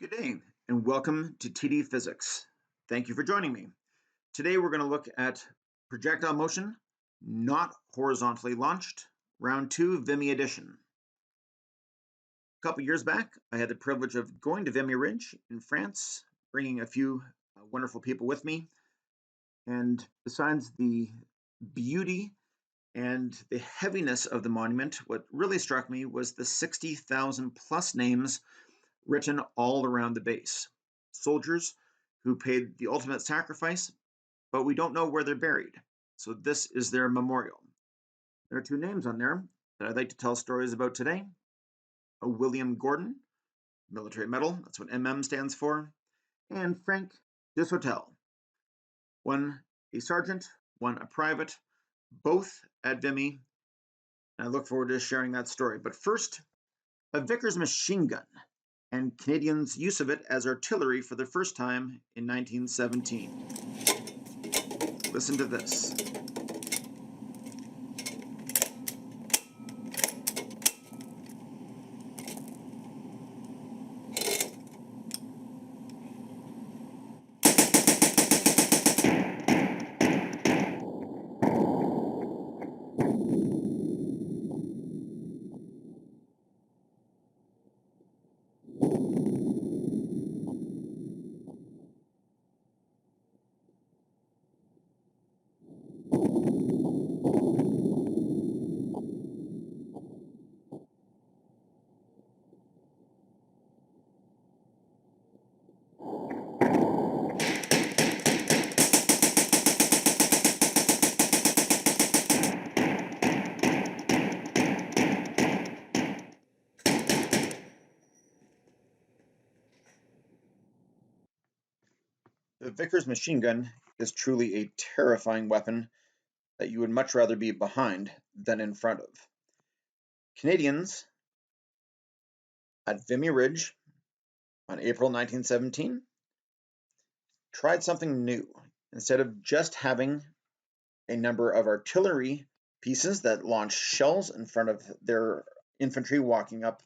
Good day, and welcome to TD Physics. Thank you for joining me. Today we're going to look at projectile motion, not horizontally launched, round 2 Vimy edition. A couple years back, I had the privilege of going to Vimy Ridge in France, bringing a few wonderful people with me. And besides the beauty and the heaviness of the monument, what really struck me was the 60,000 plus names written all around the base. Soldiers who paid the ultimate sacrifice, but we don't know where they're buried. So this is their memorial. There are two names on there that I'd like to tell stories about today. A William Gordon, military medal, that's what MM stands for, and Frank Desautels. One a sergeant, one a private, both at Vimy, and I look forward to sharing that story. But first, a Vickers machine gun and Canadians' use of it as artillery for the first time in 1917. Listen to this. The Vickers machine gun is truly a terrifying weapon that you would much rather be behind than in front of. Canadians at Vimy Ridge on April 1917 tried something new. Instead of just having a number of artillery pieces that launched shells in front of their infantry walking up,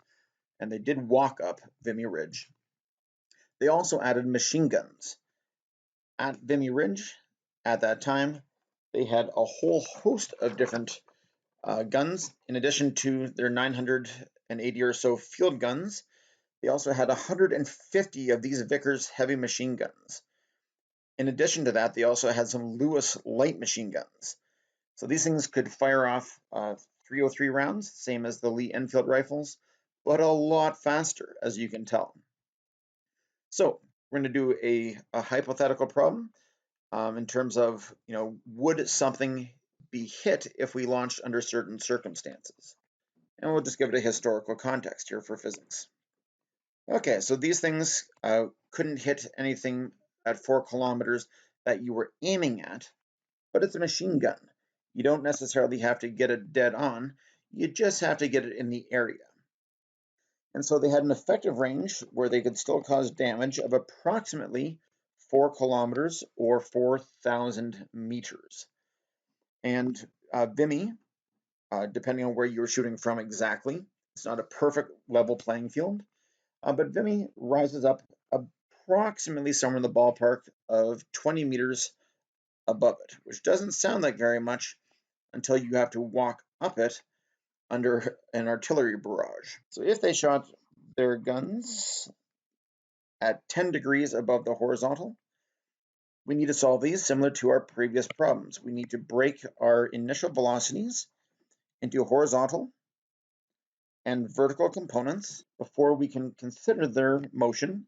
and they did walk up Vimy Ridge, they also added machine guns. At Vimy Ridge, at that time, they had a whole host of different guns. In addition to their 980 or so field guns, they also had 150 of these Vickers heavy machine guns. In addition to that, they also had some Lewis light machine guns. So these things could fire off 303 rounds, same as the Lee Enfield rifles, but a lot faster, as you can tell. So we're going to do a hypothetical problem in terms of, would something be hit if we launched under certain circumstances? And we'll just give it a historical context here for physics. Okay, so these things couldn't hit anything at 4 kilometers that you were aiming at, but it's a machine gun. You don't necessarily have to get it dead on, you just have to get it in the area. And so they had an effective range where they could still cause damage of approximately 4 kilometers or 4,000 meters. And Vimy, depending on where you're shooting from exactly, it's not a perfect level playing field, but Vimy rises up approximately somewhere in the ballpark of 20 meters above it, which doesn't sound like very much until you have to walk up it under an artillery barrage. So if they shot their guns at 10 degrees above the horizontal, we need to solve these similar to our previous problems. We need to break our initial velocities into horizontal and vertical components before we can consider their motion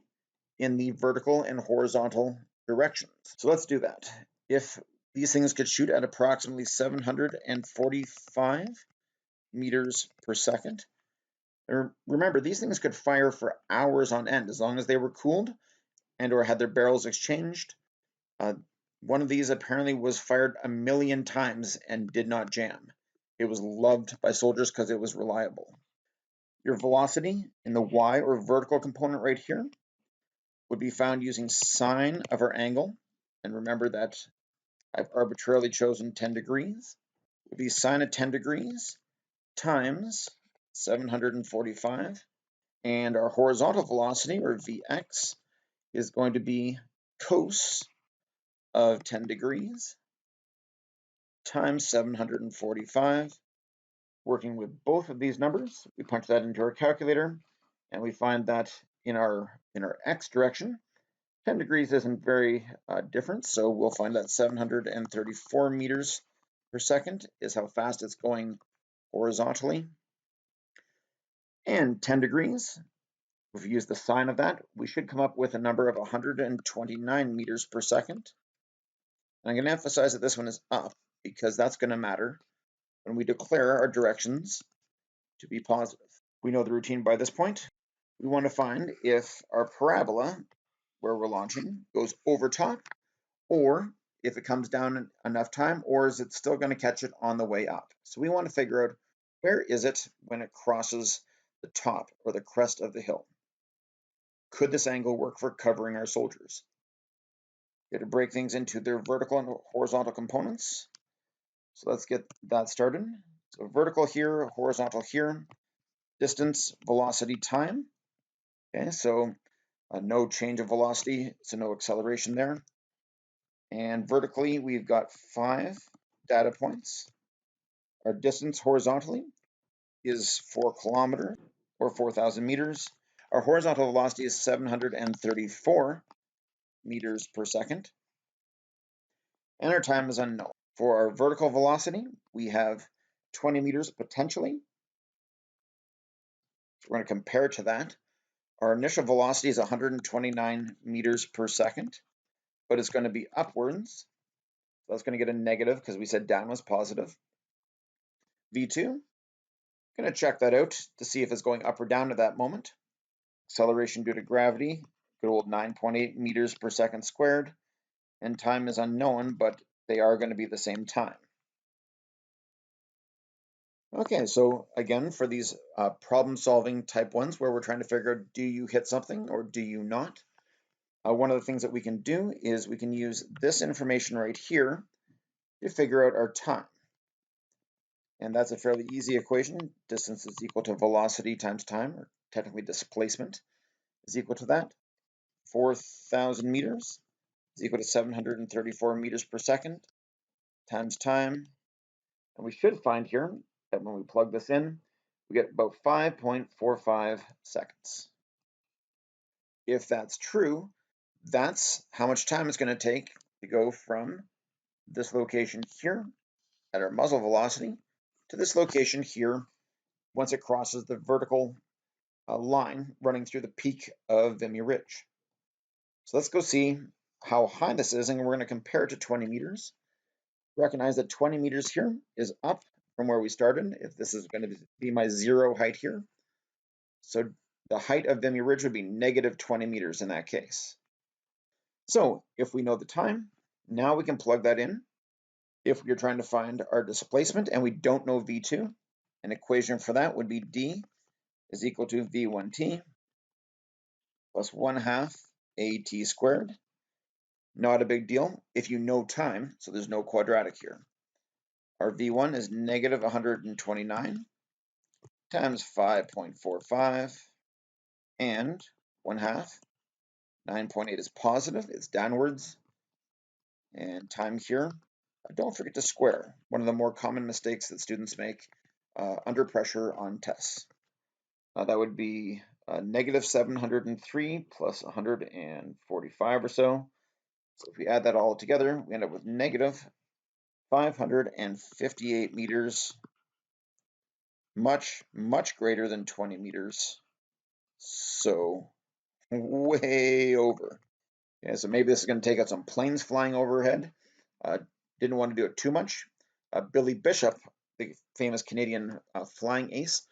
in the vertical and horizontal directions. So let's do that. If these things could shoot at approximately 745 meters per second, remember, these things could fire for hours on end as long as they were cooled and or had their barrels exchanged. One of these apparently was fired 1 million times and did not jam. It was loved by soldiers because it was reliable. Your velocity in the y or vertical component right here would be found using sine of our angle. And remember that I've arbitrarily chosen 10 degrees. It would be sine of 10 degrees times 745 And our horizontal velocity, or Vx, is going to be cos of 10 degrees times 745. Working with both of these numbers, we punch that into our calculator, and we find that in our x direction, 10 degrees isn't very different, so we'll find that 734 meters per second is how fast it's going horizontally. And 10 degrees, if we use the sine of that, we should come up with a number of 129 meters per second. And I'm going to emphasize that this one is up because that's going to matter when we declare our directions to be positive. We know the routine by this point. We want to find if our parabola, where we're launching, goes over top, or if it comes down enough time, or is it still going to catch it on the way up? So we want to figure out where is it when it crosses the top or the crest of the hill. Could this angle work for covering our soldiers? We have to break things into their vertical and horizontal components. So let's get that started. So vertical here, horizontal here, distance, velocity, time. Okay, so no change of velocity, so no acceleration there. And vertically, we've got 5 data points. Our distance horizontally is 4 kilometers or 4,000 meters. Our horizontal velocity is 734 meters per second. And our time is unknown. For our vertical velocity, we have 20 meters potentially. So we're going to compare it to that. Our initial velocity is 129 meters per second, but it's going to be upwards. So that's going to get a negative because we said down was positive. V2, going to check that out to see if it's going up or down at that moment. Acceleration due to gravity, good old 9.8 meters per second squared. And time is unknown, but they are going to be the same time. Okay, so again, for these problem-solving type ones where we're trying to figure out, do you hit something or do you not? One of the things that we can do is we can use this information right here to figure out our time. And that's a fairly easy equation. Distance is equal to velocity times time, or technically displacement is equal to that. 4,000 meters is equal to 734 meters per second times time. And we should find here that when we plug this in, we get about 5.45 seconds. If that's true, that's how much time it's going to take to go from this location here at our muzzle velocity to this location here once it crosses the vertical line running through the peak of Vimy Ridge. So let's go see how high this is, and we're going to compare it to 20 meters. Recognize that 20 meters here is up from where we started, if this is going to be my 0 height here. So the height of Vimy Ridge would be negative 20 meters in that case. So if we know the time, now we can plug that in. If we're trying to find our displacement and we don't know V2, an equation for that would be D is equal to V1T plus 1/2 AT squared. Not a big deal if you know time, so there's no quadratic here. Our V1 is negative 129 times 5.45 and 1/2. 9.8 is positive, it's downwards. And time here, don't forget to square. One of the more common mistakes that students make under pressure on tests. That would be negative 703 plus 145 or so. So if we add that all together, we end up with negative 558 meters, much, much greater than 20 meters. So way over. Yeah, so maybe this is going to take out some planes flying overhead. Didn't want to do it too much. Billy Bishop, the famous Canadian flying ace,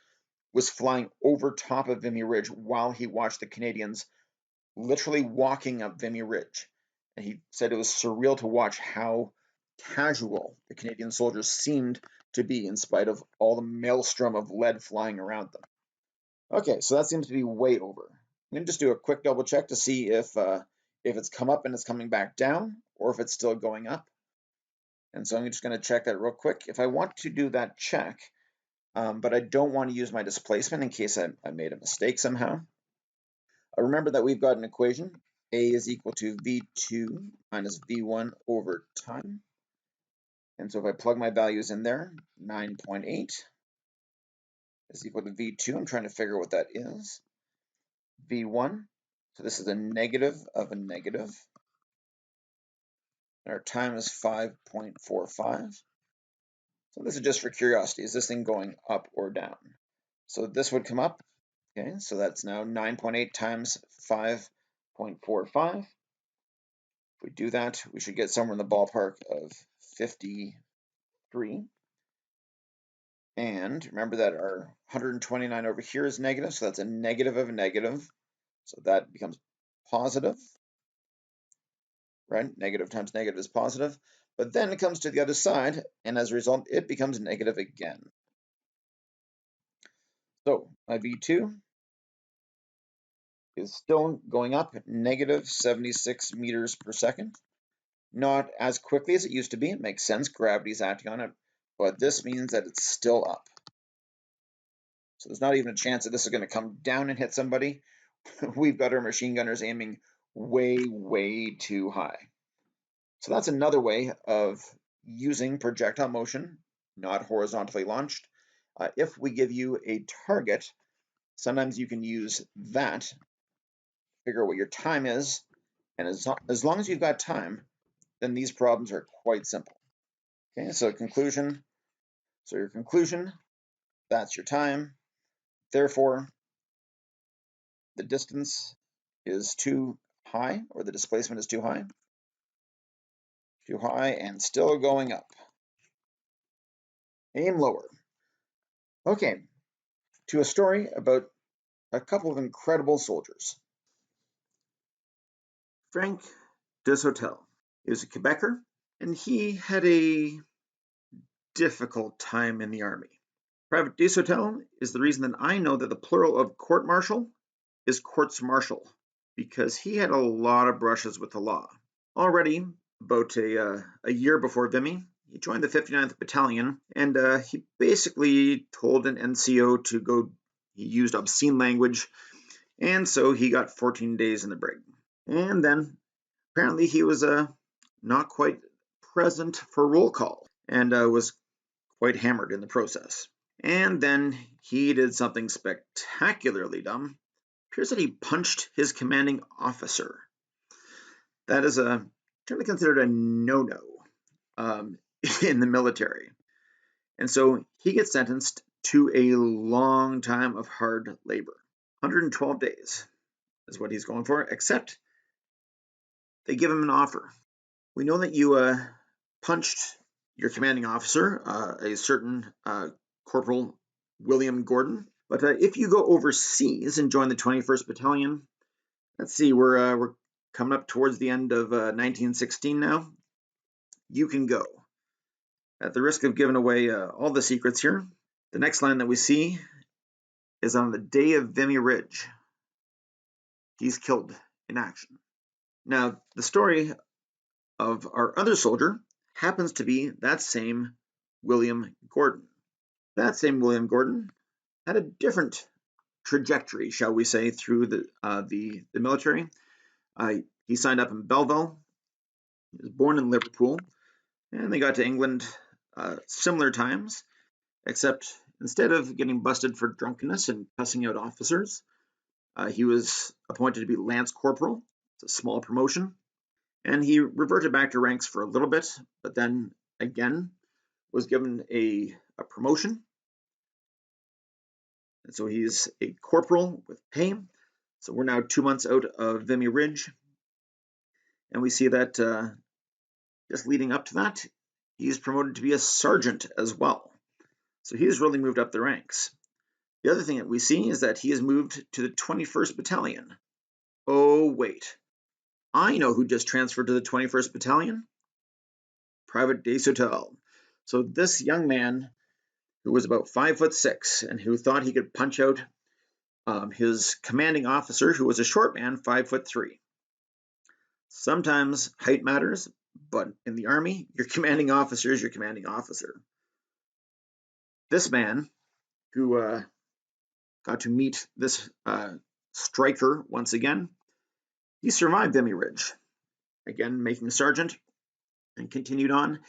was flying over top of Vimy Ridge while he watched the Canadians literally walking up Vimy Ridge. And he said it was surreal to watch how casual the Canadian soldiers seemed to be in spite of all the maelstrom of lead flying around them. Okay, so that seems to be way over. I'm going to just do a quick double check to see if it's come up and it's coming back down or if it's still going up. And so I'm just going to check that real quick. If I want to do that check, but I don't want to use my displacement in case I made a mistake somehow. Remember that we've got an equation. A is equal to V2 minus V1 over time. And so if I plug my values in there, 9.8 is equal to V2. I'm trying to figure out what that is. V1, so this is a negative of a negative. And our time is 5.45. So this is just for curiosity. Is this thing going up or down? So this would come up. Okay, so that's now 9.8 times 5.45. If we do that, we should get somewhere in the ballpark of 53. And remember that our 129 over here is negative, so that's a negative of a negative. So that becomes positive, right? Negative times negative is positive. But then it comes to the other side, and as a result, it becomes negative again. So my V2 is still going up, negative 76 meters per second. Not as quickly as it used to be. It makes sense. Gravity's acting on it. But this means that it's still up. So there's not even a chance that this is going to come down and hit somebody. We've got our machine gunners aiming way, way too high. So that's another way of using projectile motion, not horizontally launched. If we give you a target, sometimes you can use that, figure out what your time is, and as long as you've got time, then these problems are quite simple. Okay, so conclusion. So your conclusion, that's your time. Therefore, the distance is too high, or the displacement is too high. Too high and still going up. Aim lower. Okay, to a story about a couple of incredible soldiers. Frank Desautels is a Quebecer, and he had a difficult time in the army. Private Desautels is the reason that I know that the plural of court martial is courts martial, because he had a lot of brushes with the law. Already, about a year before Vimy, he joined the 59th Battalion, and he basically told an NCO to go. He used obscene language, and so he got 14 days in the brig. And then apparently he was not quite present for roll call, and was quite hammered in the process. And then he did something spectacularly dumb. It appears that he punched his commanding officer. That is generally considered a no-no in the military. And so he gets sentenced to a long time of hard labor. 112 days is what he's going for, except they give him an offer. We know that you punched your commanding officer, a certain Corporal William Gordon, but if you go overseas and join the 21st Battalion, let's see, we're coming up towards the end of 1916 now, you can go. At the risk of giving away all the secrets here, the next line that we see is on the day of Vimy Ridge. He's killed in action. Now, the story of our other soldier happens to be that same William Gordon. That same William Gordon had a different trajectory, shall we say, through the military. He signed up in Belleville. He was born in Liverpool, and they got to England similar times, except instead of getting busted for drunkenness and cussing out officers, he was appointed to be Lance Corporal. It's a small promotion. And he reverted back to ranks for a little bit, but then again was given a promotion. And so he's a corporal with pay. So we're now 2 months out of Vimy Ridge. And we see that just leading up to that, he's promoted to be a sergeant as well. So he's really moved up the ranks. The other thing that we see is that he has moved to the 21st Battalion. Oh, wait. I know who just transferred to the 21st Battalion. Private Desautels. So this young man who was about 5'6" and who thought he could punch out his commanding officer, who was a short man, 5'3". Sometimes height matters, but in the Army, your commanding officer is your commanding officer. This man who got to meet this striker once again. He survived Vimy Ridge, again making sergeant, and continued on.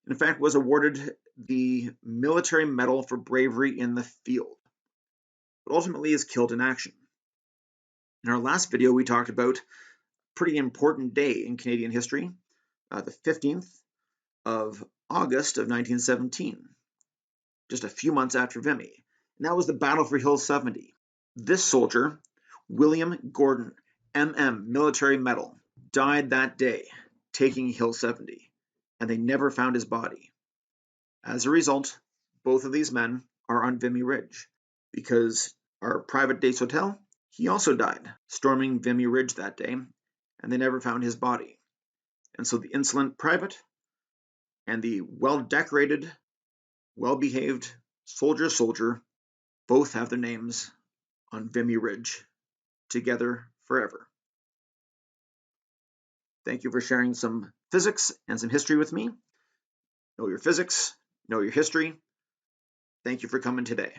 In fact, was awarded the Military Medal for Bravery in the Field, but ultimately is killed in action. In our last video, we talked about a pretty important day in Canadian history, the 15th of August of 1917, just a few months after Vimy, and that was the Battle for Hill 70. This soldier, William Gordon, MM, Military Medal, died that day taking Hill 70, and they never found his body. As a result, both of these men are on Vimy Ridge, because our private Desautels, he also died storming Vimy Ridge that day, and they never found his body. And so the insolent private and the well-decorated, well-behaved soldier both have their names on Vimy Ridge together forever. Thank you for sharing some physics and some history with me. Know your physics, know your history. Thank you for coming today.